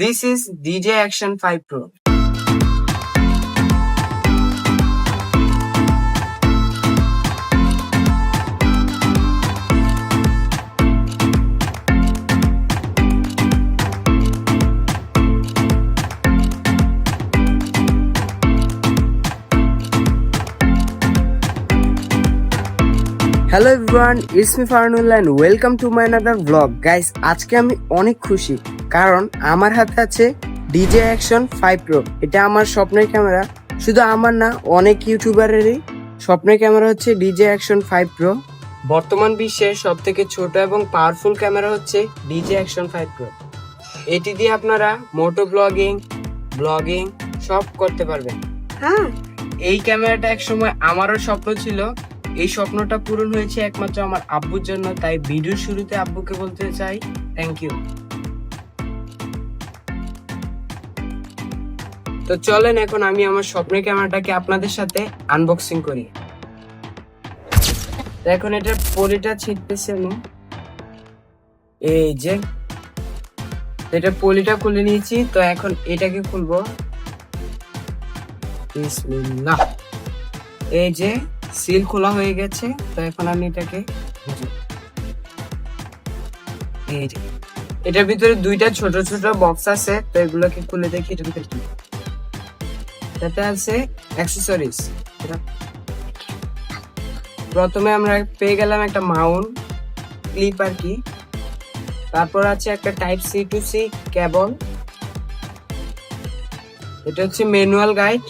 This is DJ Action 5 Pro. Hello everyone, it's me Farnullah and welcome to my another blog. Guys, আজকে আমি অনেক খুশি কারণ আমার হাতে আছে ডিজে অ্যাকশন 5 প্রো। এটা আমার স্বপ্নের ক্যামেরা, শুধু আমার না, অনেক ইউটিউবারেরই স্বপ্নের ক্যামেরা হচ্ছে ডিজে অ্যাকশন 5 প্রো। বর্তমান বিশ্বের সব থেকে ছোট এবং পাওয়ারফুল ক্যামেরা হচ্ছে ডিজে অ্যাকশন 5 প্রো। এটি দিয়ে আপনারা মোটো ব্লগিং সব করতে পারবেন। হ্যাঁ, এই ক্যামেরাটা একসময় আমারও স্বপ্ন ছিল। এই স্বপ্নটা পূরণ হয়েছে একমাত্র আমার আব্বুর জন্য, তাই ভিডিওর শুরুতে আব্বুকে বলতে চাই থ্যাংক ইউ। তো চলেন এখন আমি আমার স্বপ্নের ক্যামেরাটাকে আপনাদের সাথে আনবক্সিং করি। এখন এটা পলিটা ছিটতেছে আমি, এই যে এটা পলিটা খুলে নিয়েছি। তো এখন এটাকে খুলবো। বিসমিল্লাহ। এই যে সিল খোলা হয়ে গেছে। তো এখন আমি এটাকে, এই যে এটার ভিতরে দুইটা ছোট ছোট বক্স আছে। তো এগুলোকে খুলে দেখি এটার ভিতরে কি। এটাতে আছে অ্যাকসেসরিজ। প্রথমে আমরা পেয়ে গেলাম একটা মাউন্ট ক্লিপ আর কি। তারপর আছে একটা type C to C cable. এটা হচ্ছে ম্যানুয়াল গাইড।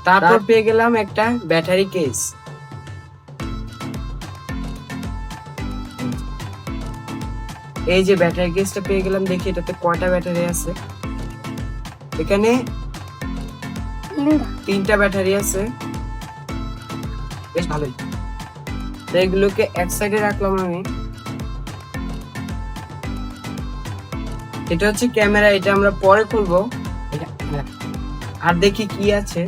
তারপর পেয়ে গেলাম একটা ব্যাটারি কেস। এই যে ব্যাটারি কেসটা পেয়ে গেলাম, দেখি এটাতে কয়টা ব্যাটারি আছে। এখানে 3টা ব্যাটারি আছে, বেশ ভালোই। তো এগুলোকে এক সাইডে রাখলাম আমি। এটা হচ্ছে ক্যামেরা, এটা আমরা পরে খুলবো। আর দেখি কি আছে।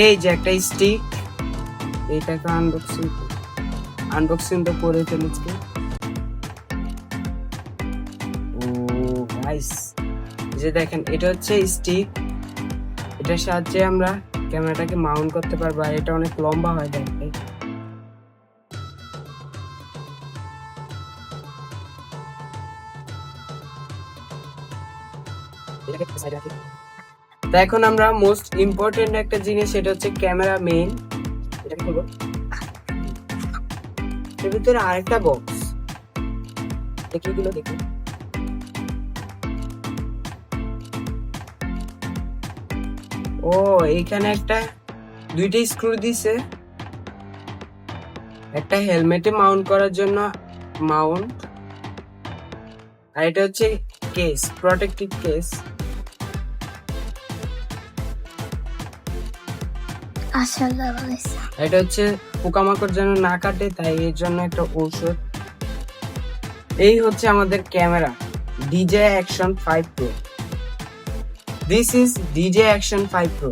এই যে একটা স্টিক, এটাকে আনবক্সিং তো করে ফেলেছি। ও গাইস, যে দেখেন এটা হচ্ছে স্টিক। এটার সাহায্যে আমরা ক্যামেরাটাকে মাউন্ট করতে পারবো। আর এটা অনেক লম্বা হয় দেখতে। তো এখন আমরা মোস্ট ইম্পর্টেন্ট একটা জিনিস, সেটা হচ্ছে ক্যামেরা মেইন। এটাকে খুলবো। এর ভিতরে আরেকটা বক্স, দেখি গুলো দেখি। ও, এইখানে একটা দুইটা স্ক্রু দিছে, একটা হেলমেটে মাউন্ট করার জন্য মাউন্ট, আর এটা হচ্ছে কেস, প্রোটেক্টিভ কেস। এটা হচ্ছে পোকামাকড় যেন না কাটে, তাই এর জন্য একটা ঔষধ। এই হচ্ছে আমাদের camera DJ action 5 pro. This is DJ action 5 pro.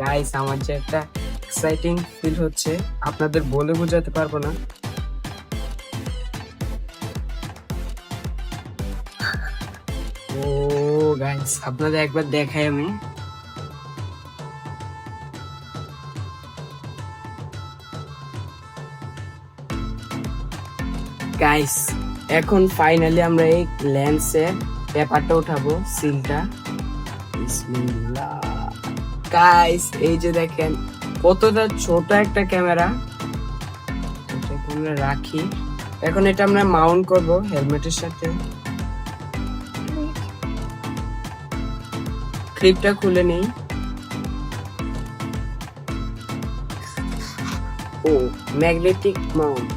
Guys, আমার যে একটা এক্সাইটিং ফিল হচ্ছে, আপনাদের বলে বোঝাতে পারবো না। ও গাইস, আপনাদের একবার দেখাই আমি। গাইস, এখন ফাইনালি আমরা এই লেন্সের পেপারটা উঠাবো, সিলটা। বিসমিল্লাহ। গাইস, এই যে দেখেন কতটা ছোট একটা ক্যামেরা। এটাকে আমরা রাখি। এখন এটা আমরা মাউন্ট করব হেলমেটের সাথে। ক্লিপটা খুলে নেই। ও, ম্যাগনেটিক মাউন্ট।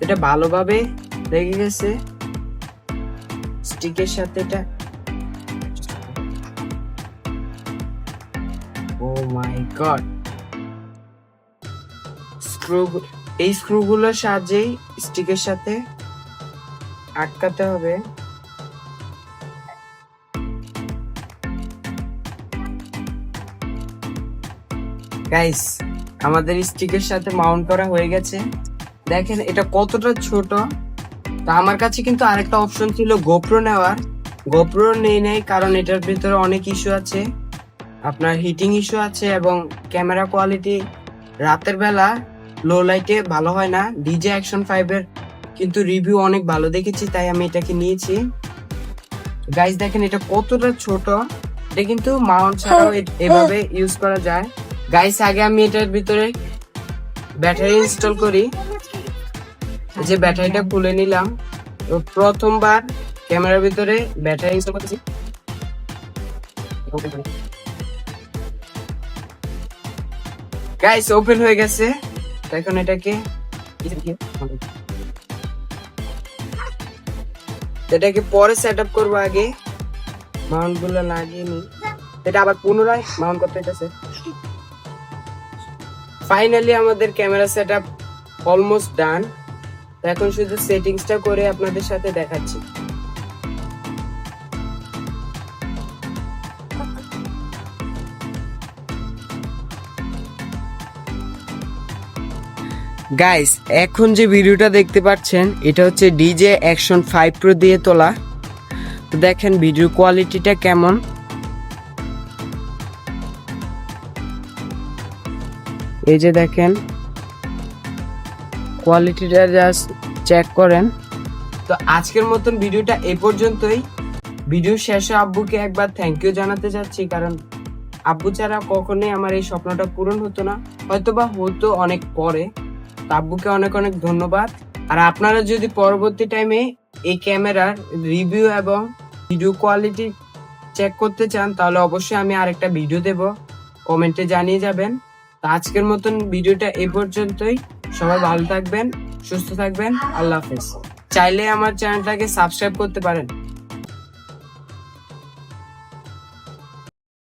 এটা ভালোভাবে লেগে গেছে স্টিকের সাথে। এটা, ও মাই গড, এই স্ক্রুগুলোর সাহায্যেই স্টিকের সাথে আটকাতে হবে। গাইস আমাদের স্টিকের সাথে মাউন্ট করা হয়ে গেছে। দেখেন এটা কতটা ছোট। তা আমার কাছে কিন্তু আরেকটা অপশন ছিল গোপ্রো নেওয়ার, গোপ্রো নেই কারণ এটার ভিতরে অনেক ইস্যু আছে, আপনার হিটিং ইস্যু আছে এবং ক্যামেরা কোয়ালিটি রাতের বেলা লো লাইটে ভালো হয় না। ডিজে অ্যাকশন 5 এর কিন্তু রিভিউ অনেক ভালো দেখেছি, তাই আমি এটাকে নিয়েছি। গাইস দেখেন এটা কতটা ছোট, এটা কিন্তু মাউন্ট ছাড়াও এভাবে ইউজ করা যায়। গাইস আগে আমি এটার ভিতরে ব্যাটারি ইনস্টল করি। এই যে ব্যাটারিটা খুলে নিলাম, তো প্রথমবার ক্যামেরার ভিতরে ব্যাটারি ইনস্টল করতেছি। গাইস ওপেন হয়ে গেছে। এখন এটাকে পরে সেট আপ করবো, আগে মাউন্ট গুলো লাগিয়ে নি, এটা আবার পুনরায় মাউন্ট করতে হইতেছে। ফাইনালি আমাদের camera set up almost done. এখন শুধু সেটিংসটা করে আপনাদের সাথে দেখাচ্ছি। গাইস এখন যে ভিডিওটা দেখতে পাচ্ছেন এটা হচ্ছে ডিজে অ্যাকশন 5 প্রো দিয়ে তোলা। তো দেখেন ভিডিও কোয়ালিটিটা কেমন। এই যে দেখেন কোয়ালিটিটা জাস্ট চেক করেন। তো আজকের মতন ভিডিওটা এই পর্যন্তই। ভিডিও শেষে আব্বুকে একবার থ্যাংক ইউ জানাতে চাচ্ছি, কারণ আব্বু ছাড়া কখনোই আমার এই স্বপ্নটা পূরণ হতো না, হয়তোবা হতো অনেক পরে। আব্বুকে অনেক অনেক ধন্যবাদ। আর আপনারা যদি পরবর্তী টাইমে এই ক্যামেরার রিভিউ এবং ভিডিও কোয়ালিটি চেক করতে চান তাহলে অবশ্যই আমি আরেকটা ভিডিও দেব, কমেন্টে জানিয়ে যাবেন। তো আজকের মতন ভিডিওটা এই পর্যন্তই। সবাই ভালো থাকবেন, সুস্থ থাকবেন, আল্লাহ হাফেজ। চাইলে আমার চ্যানেলটাকে সাবস্ক্রাইব করতে পারেন।